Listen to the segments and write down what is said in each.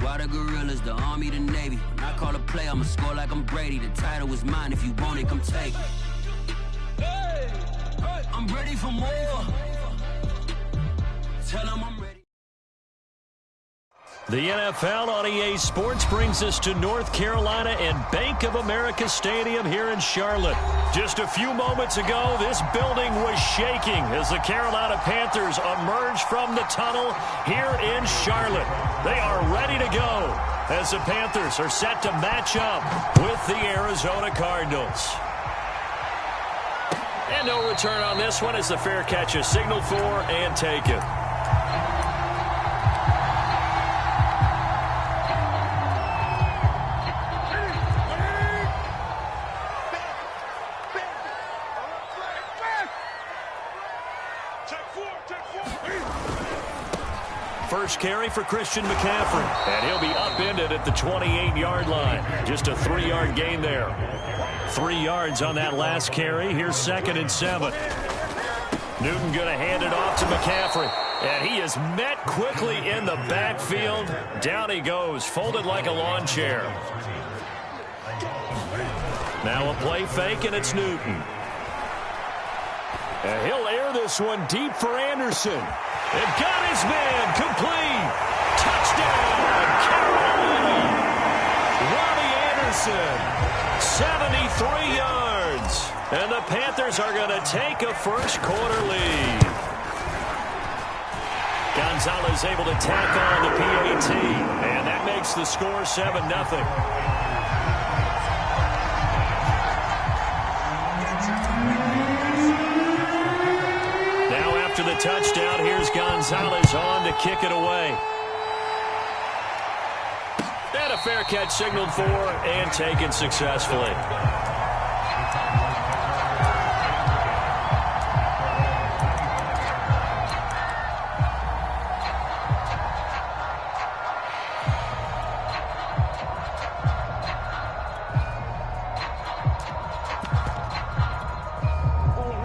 Why the gorillas, the army, the navy? When I call a play, I'ma score like I'm Brady. The title is mine. If you want it, come take it. I'm ready for more. Tell them I'm ready. The NFL on EA Sports brings us to North Carolina and Bank of America Stadium here in Charlotte. Just a few moments ago, this building was shaking as the Carolina Panthers emerged from the tunnel here in Charlotte. They are ready to go as the Panthers are set to match up with the Arizona Cardinals. And no return on this one as the fair catch is signaled for and taken. First carry for Christian McCaffrey, and he'll be upended at the 28-yard line. Just a 3-yard gain there. 3 yards on that last carry. Here's 2nd and 7. Newton going to hand it off to McCaffrey, and he is met quickly in the backfield. Down he goes, folded like a lawn chair. Now a play fake, and it's Newton. And he'll air this one deep for Anderson. And got his man, complete. Touchdown, Carolina. Robbie Anderson, 73 yards. And the Panthers are going to take a first-quarter lead. Gonzalez able to tack on the PAT. And that makes the score 7-0. After the touchdown, here's Gonzalez on to kick it away. And a fair catch signaled for and taken successfully.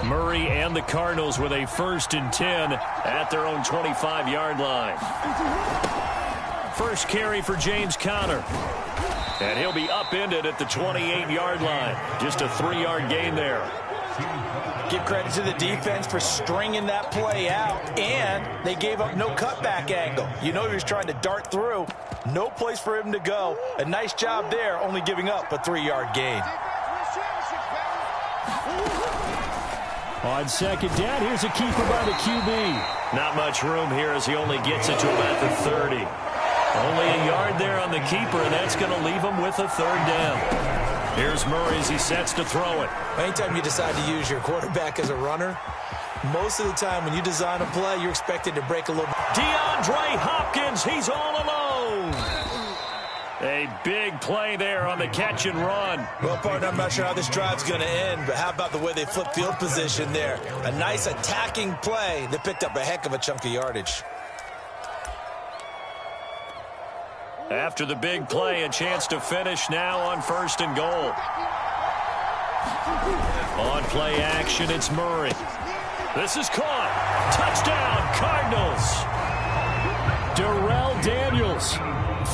Murray and the Cardinals with a 1st and 10 at their own 25-yard line. First carry for James Conner. And he'll be upended at the 28-yard line. Just a 3-yard gain there. Give credit to the defense for stringing that play out, and they gave up no cutback angle. You know he was trying to dart through. No place for him to go. A nice job there, only giving up a 3-yard gain. On 2nd down, here's a keeper by the QB. Not much room here as he only gets it to about the 30. Only a yard there on the keeper, and that's going to leave him with a 3rd down. Here's Murray as he sets to throw it. Anytime you decide to use your quarterback as a runner, most of the time when you design a play, you're expected to break a little. DeAndre Hopkins, he's all alone. A big play there on the catch and run. Well, partner, I'm not sure how this drive's going to end, but how about the way they flip field position there? A nice attacking play that picked up a heck of a chunk of yardage. After the big play, a chance to finish now on 1st and goal. On play action, it's Murray. This is caught. Touchdown, Cardinals. Darrell Daniels.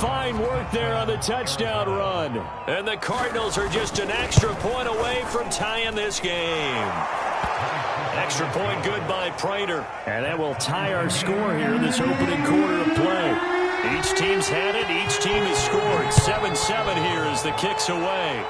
Fine work there on the touchdown run. And the Cardinals are just an extra point away from tying this game. Extra point good by Prater. And that will tie our score here in this opening quarter of play. Each team's had it. Each team has scored. 7-7 here as the kick's away.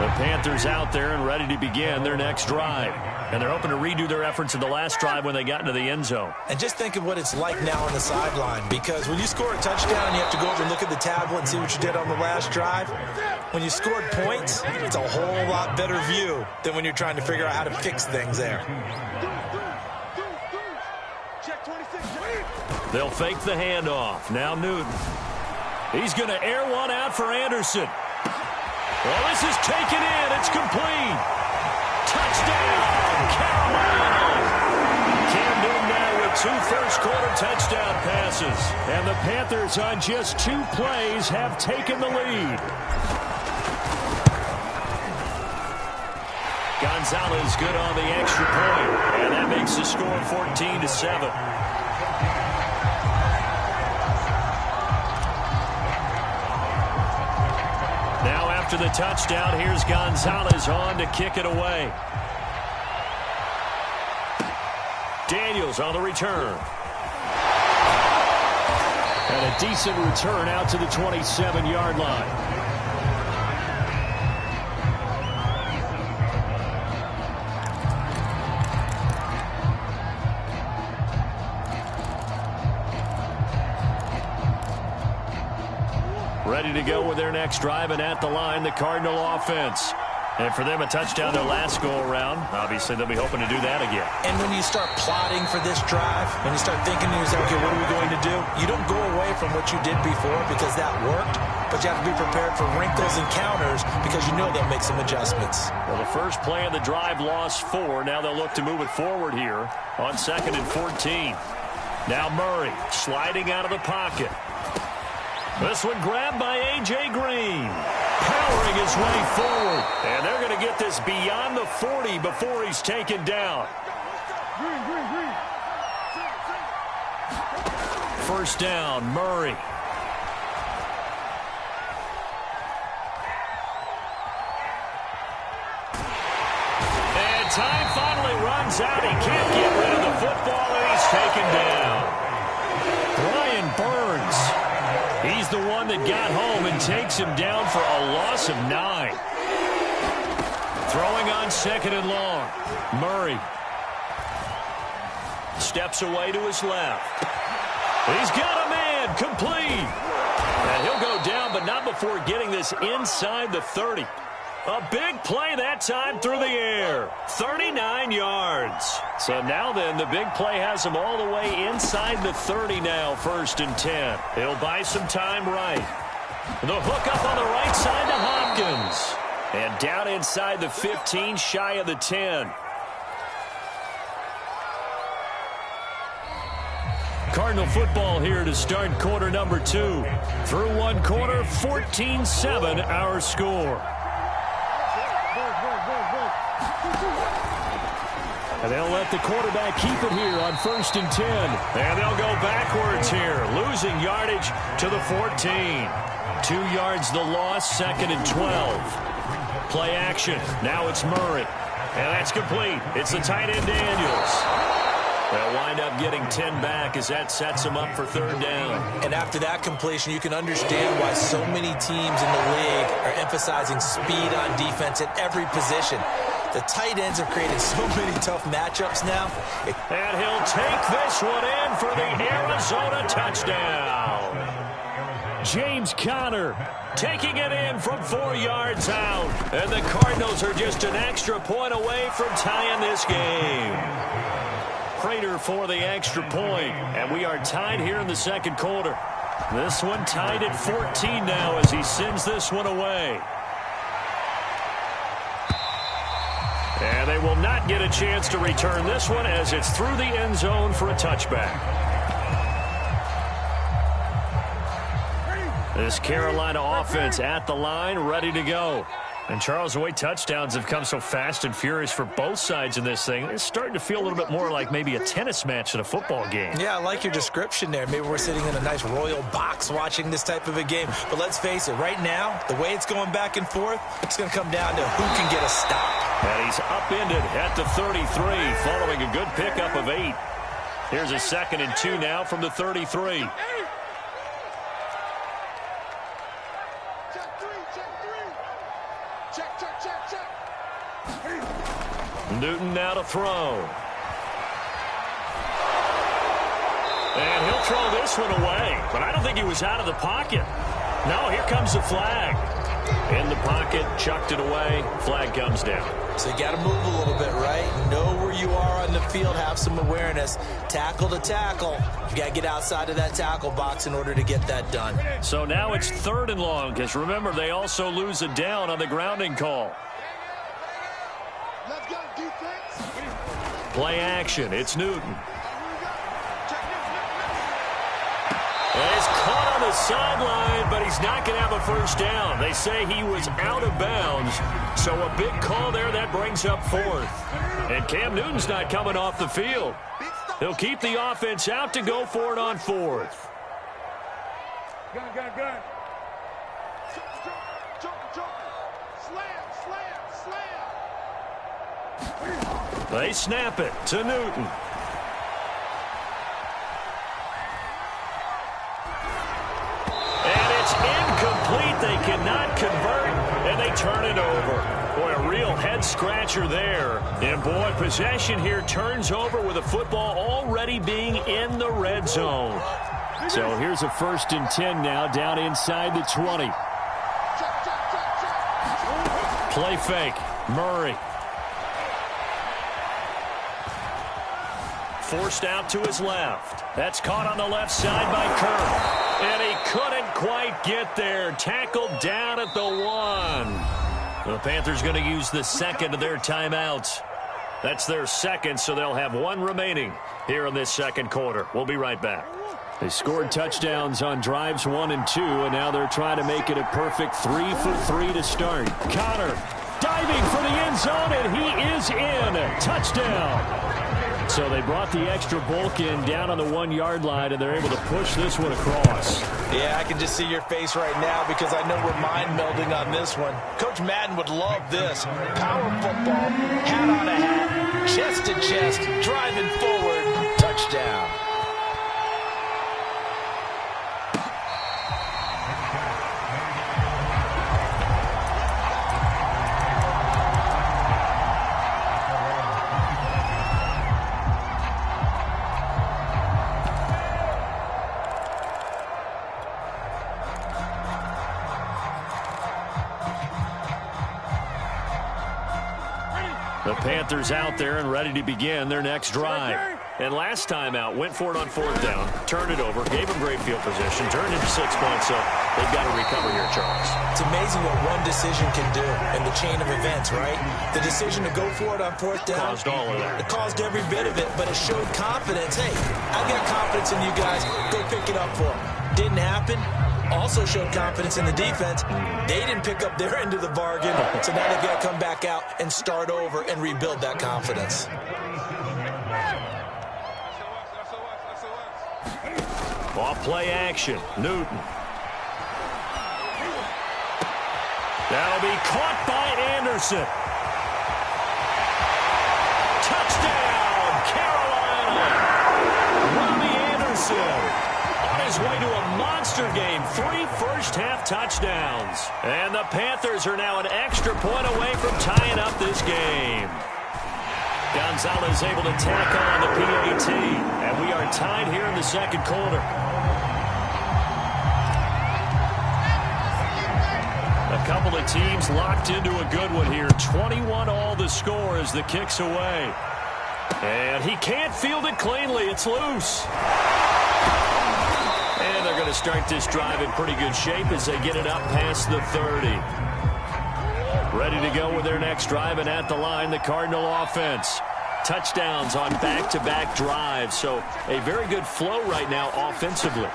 The Panthers out there and ready to begin their next drive. And they're hoping to redo their efforts in the last drive when they got into the end zone. And just think of what it's like now on the sideline, because when you score a touchdown, you have to go over and look at the tablet and see what you did on the last drive. When you scored points, it's a whole lot better view than when you're trying to figure out how to fix things there. They'll fake the handoff. Now Newton. He's going to air one out for Anderson. Well, this is taken in. It's complete. Touchdown, Carolina. Cam Newton now with 2 first-quarter touchdown passes. And the Panthers on just 2 plays have taken the lead. Gonzalez good on the extra point. And that makes the score 14-7. Now after the touchdown, here's Gonzalez on to kick it away. Daniels on the return. And a decent return out to the 27-yard line. Ready to go with their next drive, and at the line, the Cardinal offense. And for them, a touchdown their last go-around. Obviously, they'll be hoping to do that again. And when you start plotting for this drive, when you start thinking to yourself, okay, what are we going to do? You don't go away from what you did before because that worked, but you have to be prepared for wrinkles and counters because you know they'll make some adjustments. Well, the first play of the drive lost 4. Now they'll look to move it forward here on 2nd and 14. Now Murray sliding out of the pocket. This one grabbed by A.J. Green. Powering his way forward. And they're going to get this beyond the 40 before he's taken down. First down, Murray. And time finally runs out. He can't get rid of the football, and he's taken down. Brian Burns. He's the one that got home and takes him down for a loss of 9. Throwing on 2nd and long. Murray steps away to his left. He's got a man complete. And he'll go down, but not before getting this inside the 30. A big play that time through the air. 39 yards. So now then, the big play has him all the way inside the 30 now, 1st and 10. He'll buy some time right. The hook up on the right side to Hopkins. And down inside the 15, shy of the 10. Cardinal football here to start quarter number 2. Through one quarter, 14-7 our score. And they'll let the quarterback keep it here on 1st and 10. And they'll go backwards here, losing yardage to the 14. 2 yards the loss, 2nd and 12. Play action. Now it's Murray. And that's complete. It's the tight end Daniels. They'll wind up getting 10 back as that sets them up for 3rd down. And after that completion, you can understand why so many teams in the league are emphasizing speed on defense at every position. The tight ends have created so many tough matchups now. And he'll take this one in for the Arizona touchdown. James Conner taking it in from 4 yards out. And the Cardinals are just an extra point away from tying this game. Prater for the extra point, and we are tied here in the 2nd quarter. This one tied at 14 now as he sends this one away. And they will not get a chance to return this one as it's through the end zone for a touchback. This Carolina offense at the line, ready to go. And, Charles, the way touchdowns have come so fast and furious for both sides in this thing, it's starting to feel a little bit more like maybe a tennis match than a football game. Yeah, I like your description there. Maybe we're sitting in a nice royal box watching this type of a game. But let's face it, right now, the way it's going back and forth, it's going to come down to who can get a stop. And he's upended at the 33 following a good pickup of 8. Here's a 2nd and 2 now from the 33. Newton now to throw. And he'll throw this one away. But I don't think he was out of the pocket. No, here comes the flag. In the pocket, chucked it away. Flag comes down. So you got to move a little bit, right? Know where you are on the field. Have some awareness. Tackle to tackle. You got to get outside of that tackle box in order to get that done. So now it's 3rd and long. Because remember, they also lose a down on the grounding call. Let's go, defense. Play action. It's Newton. And he's caught on the sideline, but he's not going to have a first down. They say he was out of bounds, so a big call there. That brings up fourth. And Cam Newton's not coming off the field. He'll keep the offense out to go for it on fourth. Gun. Slam. They snap it to Newton. And it's incomplete. They cannot convert, and they turn it over. Boy, a real head-scratcher there. And, boy, possession here turns over with the football already being in the red zone. So here's a 1st and 10 now, down inside the 20. Play fake. Murray. Forced out to his left. That's caught on the left side by Kirk. And he couldn't quite get there. Tackled down at the 1. The Panthers going to use the second of their timeouts. That's their second, so they'll have one remaining here in this second quarter. We'll be right back. They scored touchdowns on drives 1 and 2, and now they're trying to make it a perfect 3 for 3 to start. Connor diving for the end zone, and he is in. Touchdown. So they brought the extra bulk in down on the 1-yard line, and they're able to push this one across. Yeah, I can just see your face right now because I know we're mind-melding on this one. Coach Madden would love this. Power football, hat on a hat, chest to chest, driving forward, touchdown. The Panthers out there and ready to begin their next drive. And last time out, went for it on 4th down, turned it over, gave them great field position, turned into 6 points, so they've got to recover here, Charles. It's amazing what one decision can do in the chain of events, right? The decision to go for it on 4th down. Caused all of that. It caused every bit of it, but it showed confidence. Hey, I've got confidence in you guys. Go pick it up for them. Didn't happen. Also showed confidence in the defense. They didn't pick up their end of the bargain, so now they've got to come back out and start over and rebuild that confidence. Off play action. Newton. That'll be caught by Anderson. Touchdown, Carolina. Robbie Anderson on his way to a monster game. 3 first-half touchdowns. And the Panthers are now an extra point away from tying up this game. Gonzalez able to tack on the PAT. And we are tied here in the second quarter. A couple of teams locked into a good one here. 21 all the score as the kick's away. And he can't field it cleanly. It's loose. And they're going to start this drive in pretty good shape as they get it up past the 30. Ready to go with their next drive, and at the line, the Cardinal offense. Touchdowns on back-to-back drives, so a very good flow right now offensively.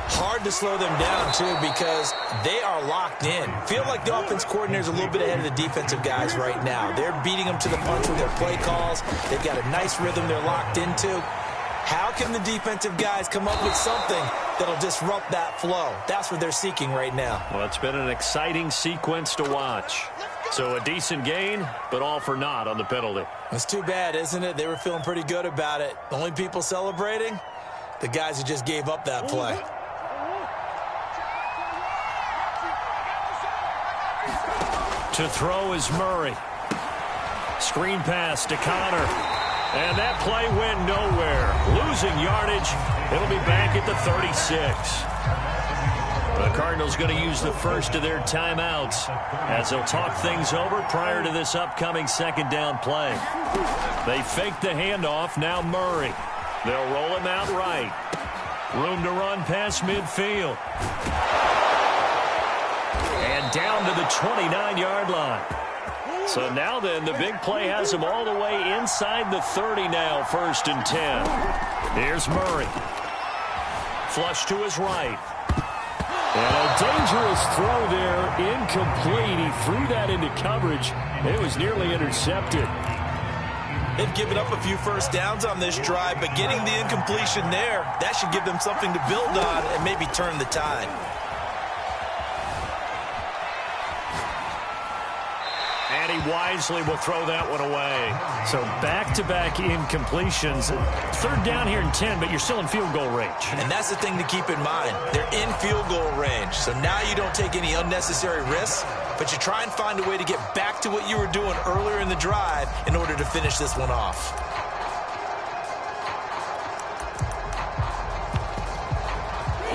Hard to slow them down, too, because they are locked in. Feel like the offense coordinator's a little bit ahead of the defensive guys right now. They're beating them to the punch with their play calls. They've got a nice rhythm they're locked into. How can the defensive guys come up with something that'll disrupt that flow? That's what they're seeking right now. Well, it's been an exciting sequence to watch. So a decent gain, but all for naught on the penalty. It's too bad, isn't it? They were feeling pretty good about it. The only people celebrating, the guys who just gave up that play. To throw is Murray. Screen pass to Connor. And that play went nowhere. Losing yardage. It'll be back at the 36. The Cardinals going to use the first of their timeouts as they'll talk things over prior to this upcoming second down play. They fake the handoff. Now Murray. They'll roll him out right. Room to run past midfield. And down to the 29-yard line. So now then, the big play has him all the way inside the 30 now, 1st and 10. Here's Murray. Flush to his right. And a dangerous throw there, incomplete. He threw that into coverage. It was nearly intercepted. They've given up a few first downs on this drive, but getting the incompletion there, that should give them something to build on and maybe turn the tide. And he wisely will throw that one away. So back-to-back incompletions. Third down here in 10, but you're still in field goal range. And that's the thing to keep in mind. They're in field goal range. So now you don't take any unnecessary risks, but you try and find a way to get back to what you were doing earlier in the drive in order to finish this one off.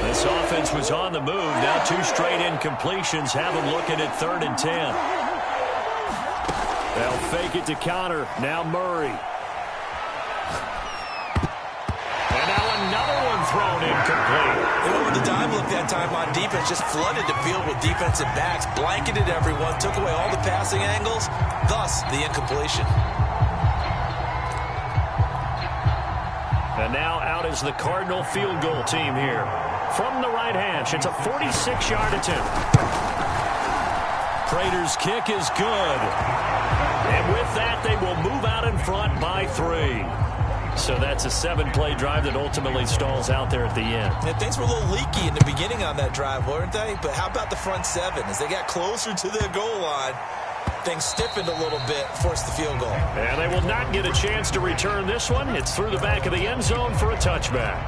This offense was on the move. Now 2 straight incompletions have them looking at 3rd and 10. They'll fake it to counter. Now Murray. And now another one thrown incomplete. They went with the dive look that time on defense, just flooded the field with defensive backs, blanketed everyone, took away all the passing angles, thus the incompletion. And now out is the Cardinal field goal team here. From the right hash, it's a 46-yard attempt. Prater's kick is good. And with that, they will move out in front by 3. So that's a 7-play drive that ultimately stalls out there at the end. And things were a little leaky in the beginning on that drive, weren't they? But how about the front 7? As they got closer to the goal line, things stiffened a little bit, forced the field goal. And they will not get a chance to return this one. It's through the back of the end zone for a touchback.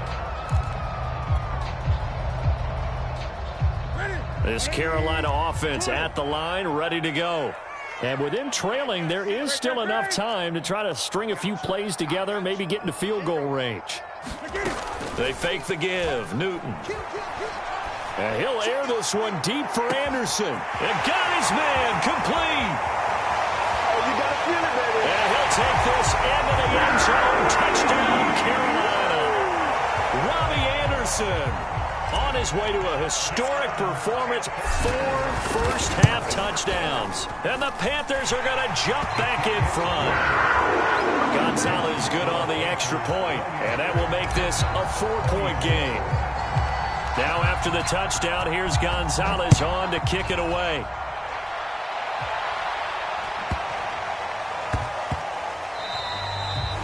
This Carolina offense at the line, ready to go. And with them trailing, there is still enough time to try to string a few plays together, maybe get into field goal range. They fake the give. Newton. And he'll air this one deep for Anderson. And got his man complete. And he'll take this into the end zone. Touchdown, Carolina. Robbie Anderson on his way to a historic performance, 4 first-half touchdowns. And the Panthers are going to jump back in front. Gonzalez good on the extra point, and that will make this a 4-point game. Now after the touchdown, here's Gonzalez on to kick it away.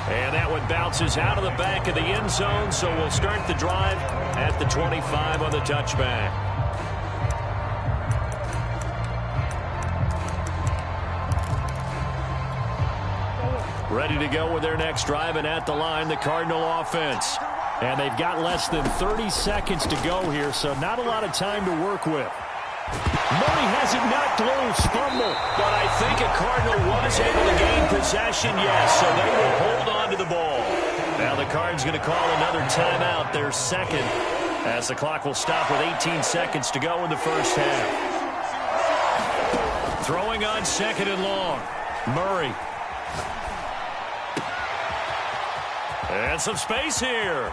And that one bounces out of the back of the end zone, so we'll start the drive at the 25 on the touchback. Ready to go with their next drive, and at the line, the Cardinal offense. And they've got less than 30 seconds to go here, so not a lot of time to work with. Murray has it knocked loose, fumble. But I think a Cardinal was able to gain possession, yes, so they will hold on to the ball. Now the Card's going to call another timeout, their second, as the clock will stop with 18 seconds to go in the first half. Throwing on 2nd and long. Murray. And some space here.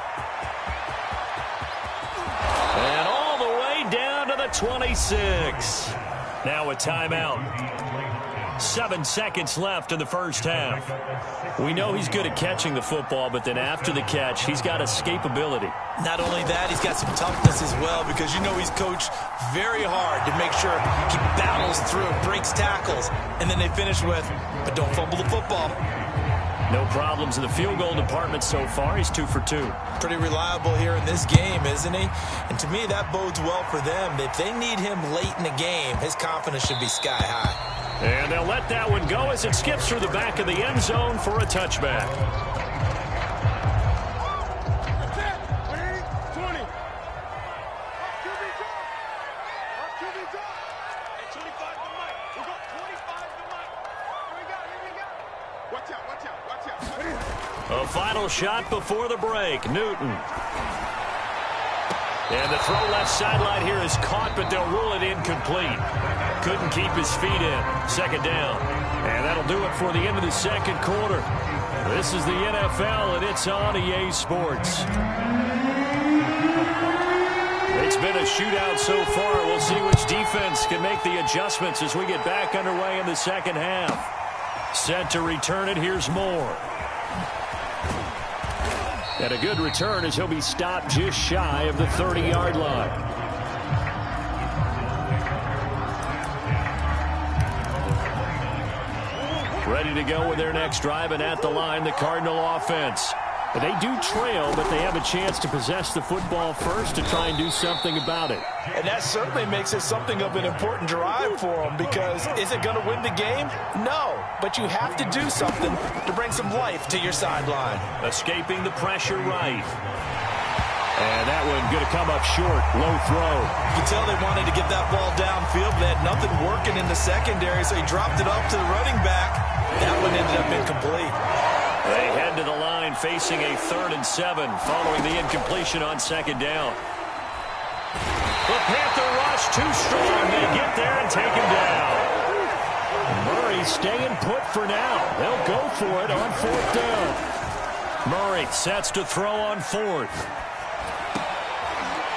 And all the way down to the 26. Now a timeout. 7 seconds left in the first half. We know he's good at catching the football, but then after the catch, he's got escapability. Not only that, he's got some toughness as well, because you know he's coached very hard to make sure he battles through, breaks tackles, and then they finish with, but don't fumble the football. No problems in the field goal department so far. He's 2 for 2. Pretty reliable here in this game, isn't he? And to me, that bodes well for them. If they need him late in the game, his confidence should be sky high. And they'll let that one go as it skips through the back of the end zone for a touchback. A final shot before the break. Newton. And the throw left sideline here is caught, but they'll rule it incomplete. Couldn't keep his feet in. 2nd down. And that'll do it for the end of the second quarter. This is the NFL, and it's on EA Sports. It's been a shootout so far. We'll see which defense can make the adjustments as we get back underway in the second half. Set to return it. Here's Moore. And a good return as he'll be stopped just shy of the 30-yard line. Ready to go with their next drive, and at the line, the Cardinal offense. They do trail, but they have a chance to possess the football first to try and do something about it. And that certainly makes it something of an important drive for them, because is it going to win the game? No, but you have to do something to bring some life to your sideline. Escaping the pressure right. And that one going to come up short. Low throw. You can tell they wanted to get that ball downfield, but they had nothing working in the secondary, so he dropped it off to the running back. That one ended up incomplete. They head to the line facing a 3rd and 7 following the incompletion on 2nd down. The Panther rush too strong. They get there and take him down. Murray staying put for now. They'll go for it on 4th down. Murray sets to throw on 4th.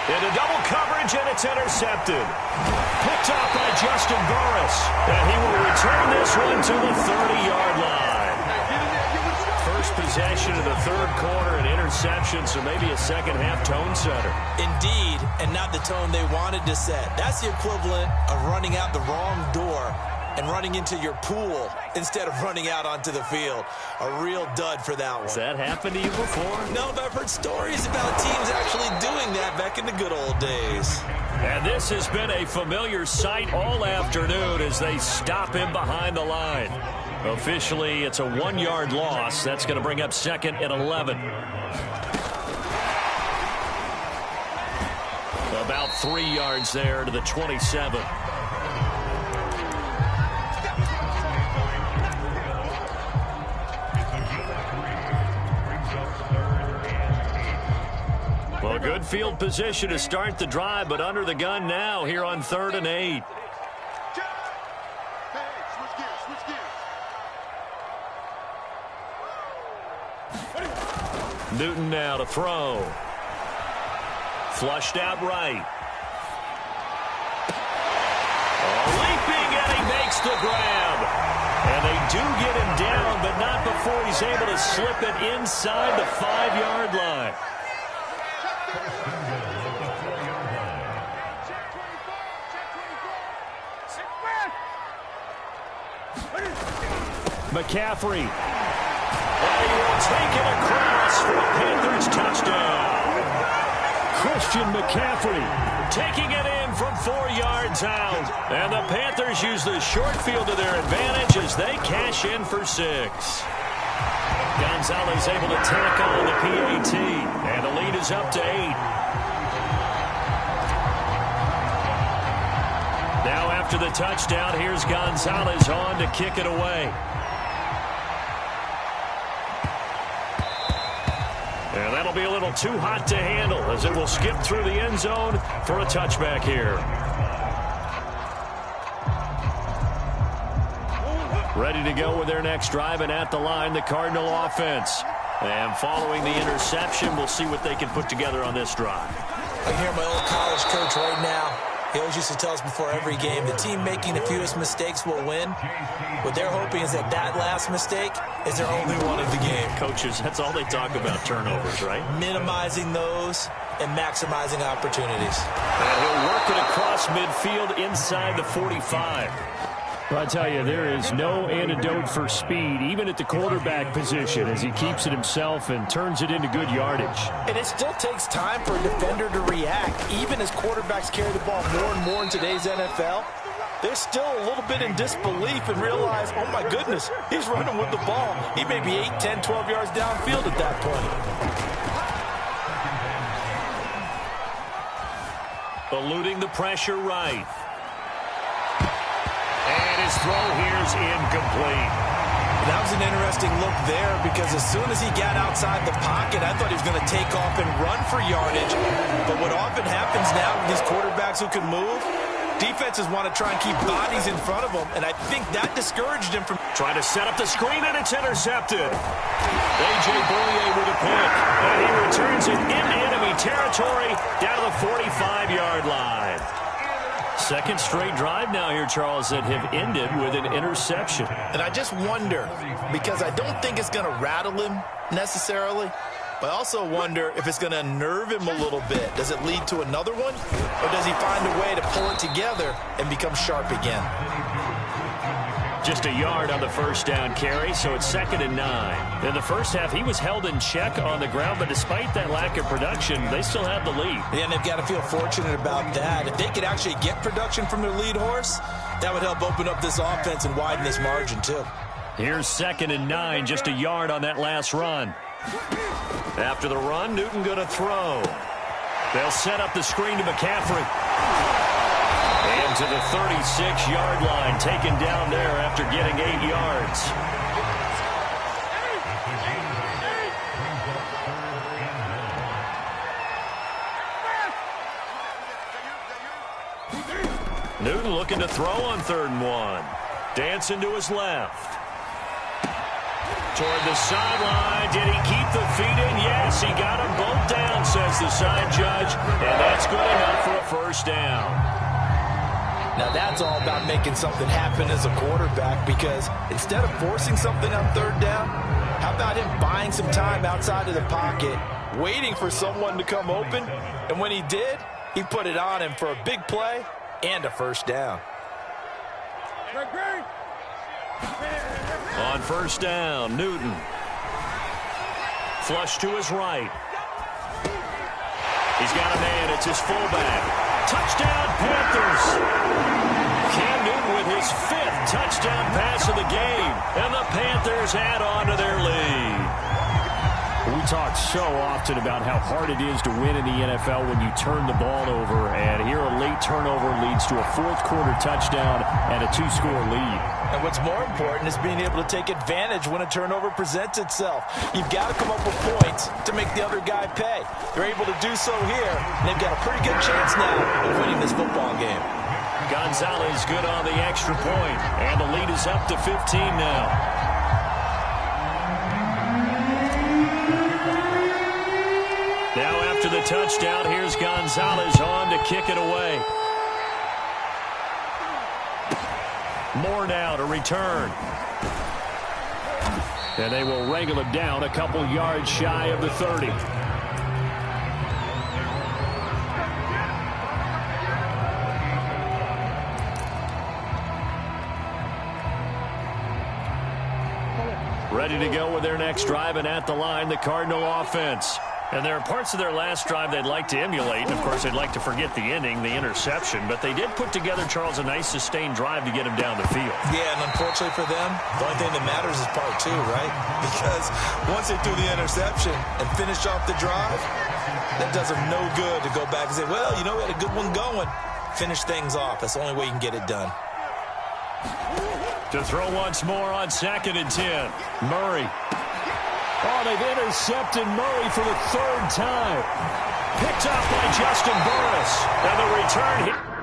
Into double coverage, and it's intercepted. Picked off by Justin Burris. And he will return this one to the 30-yard line. First possession of the 3rd quarter, an interception, so maybe a second-half tone setter. Indeed, and not the tone they wanted to set. That's the equivalent of running out the wrong door and running into your pool instead of running out onto the field. A real dud for that one. Has that happened to you before? No, but I've heard stories about teams actually doing that back in the good old days. And this has been a familiar sight all afternoon as they stop him behind the line. Officially, it's a 1-yard loss. That's going to bring up 2nd and 11. About 3 yards there to the 27. Well, good field position to start the drive, but under the gun now here on 3rd and 8. Newton now to throw. Flushed out right. Leaping, and he makes the grab. And they do get him down, but not before he's able to slip it inside the 5-yard line. McCaffrey. And he will take it across for a Panthers touchdown. Christian McCaffrey taking it in from 4 yards out. And the Panthers use the short field to their advantage as they cash in for 6. Gonzalez able to tack on the PAT. And the lead is up to 8. Now after the touchdown, here's Gonzalez on to kick it away. And that'll be a little too hot to handle as it will skip through the end zone for a touchback here. Ready to go with their next drive, and at the line, the Cardinal offense. And following the interception, we'll see what they can put together on this drive. I hear my old college coach right now. He always used to tell us before every game, the team making the fewest mistakes will win. What they're hoping is that that last mistake is their only one of the game. Coaches, that's all they talk about, turnovers, right? Minimizing those and maximizing opportunities. And he'll work it across midfield inside the 45. Well, I tell you, there is no antidote for speed, even at the quarterback position, as he keeps it himself and turns it into good yardage. And it still takes time for a defender to react. Even as quarterbacks carry the ball more and more in today's NFL, they're still a little bit in disbelief and realize, oh my goodness, he's running with the ball. He may be 8, 10, 12 yards downfield at that point. Eluding the pressure right. And his throw here is incomplete. That was an interesting look there because as soon as he got outside the pocket, I thought he was going to take off and run for yardage. But what often happens now with these quarterbacks who can move, defenses want to try and keep bodies in front of them, and I think that discouraged him from trying to set up the screen, and it's intercepted. A.J. Bouye with a pick, and he returns it into enemy territory down to the 45-yard line. Second straight drive now here, Charles, that have ended with an interception. And I just wonder, because I don't think it's going to rattle him necessarily, but I also wonder if it's going to unnerve him a little bit. Does it lead to another one? Or does he find a way to pull it together and become sharp again? Just a yard on the first down carry, so it's 2nd and 9. In the first half, he was held in check on the ground, but despite that lack of production, they still have the lead. Yeah, and they've got to feel fortunate about that. If they could actually get production from their lead horse, that would help open up this offense and widen this margin, too. Here's 2nd and 9, just a yard on that last run. After the run, Newton going to throw. They'll set up the screen to McCaffrey. And to the 36-yard line, taken down there after getting 8 yards. Newton looking to throw on 3rd and 1. Dancing to his left. Toward the sideline. Did he keep the feet in? Yes, he got them both down, says the side judge. And that's good enough for a first down. Now that's all about making something happen as a quarterback, because instead of forcing something on 3rd down, how about him buying some time outside of the pocket, waiting for someone to come open, and when he did, he put it on him for a big play and a first down. On first down, Newton. Flush to his right. He's got a man. It's his fullback. Touchdown, Panthers. Cam Newton with his 5th touchdown pass of the game. And the Panthers add on to their lead. We talk so often about how hard it is to win in the NFL when you turn the ball over. And here a late turnover leads to a 4th-quarter touchdown and a 2-score lead. And what's more important is being able to take advantage when a turnover presents itself. You've got to come up with points to make the other guy pay. They're able to do so here, and they've got a pretty good chance now of winning this football game. Gonzalez good on the extra point, and the lead is up to 15 now. Now after the touchdown, here's Gonzalez on to kick it away. Moore now to return. And they will wrangle him down a couple yards shy of the 30. Ready to go with their next drive, and at the line, the Cardinal offense. And there are parts of their last drive they'd like to emulate. And, of course, they'd like to forget the ending, the interception. But they did put together, Charles, a nice sustained drive to get him down the field. Yeah, and unfortunately for them, the only thing that matters is part 2, right? Because once they threw the interception and finished off the drive, that does them no good to go back and say, well, you know, we had a good one going. Finish things off. That's the only way you can get it done. To throw once more on 2nd and 10. Murray. Oh, they've intercepted Murray for the 3rd time. Picked off by Justin Burris. And the return here.